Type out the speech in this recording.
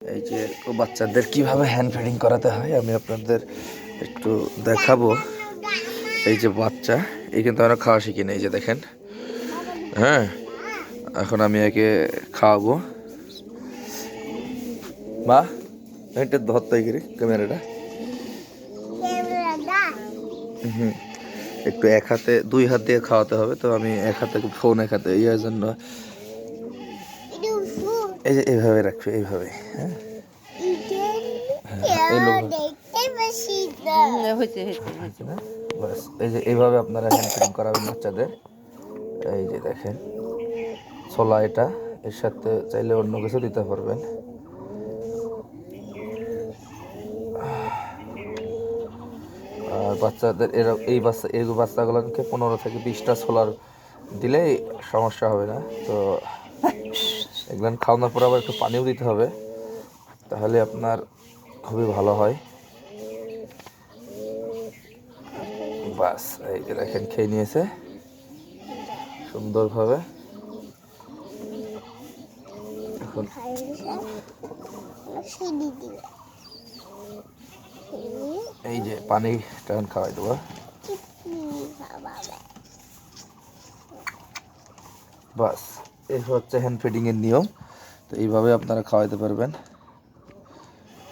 এই যে বাচ্চাদের কিভাবে হ্যান্ড ফিডিং করাতে হয় আমি আপনাদের একটু দেখাবো। এই যে বাচ্চা, এই কিন্তু আমরা খাওয়া শিখি না, এই যে দেখেন। হ্যাঁ, এখন আমি একে খাওয়াবো। মা এটা ধরতে গেলে ক্যামেরাটা একটু এক হাতে, দুই হাত দিয়ে খাওয়াতে হবে। তো আমি এক হাতে ফোন, এক হাতে, ইয়ার জন্য এই যে এইভাবে রাখবে, এইভাবে। হ্যাঁ, বাস এই যে এইভাবে আপনারা হ্যান্ড ফিডিং করাবেন বাচ্চাদের। এই যে দেখেন ছোলা, এটা এর সাথে চাইলে অন্য কিছু দিতে পারবেন। আর বাচ্চাদের এই বাচ্চাগুলোকে 15 থেকে 20টা ছোলার দিলেই সমস্যা হবে না। তো এগুলো খাওয়ানোর পর আবার একটু পানিও দিতে হবে, তাহলে আপনার খুবই ভালো হয়। বাস এই যে দেখেন খেয়ে নিয়েছে সুন্দরভাবে। এখন এই যে পানি টান খাওয়াই দেবো। বাস এই হচ্ছে হ্যান্ড ফিডিং এর নিয়ম। তো এইভাবে আপনারা খাওয়াইতে পারবেন।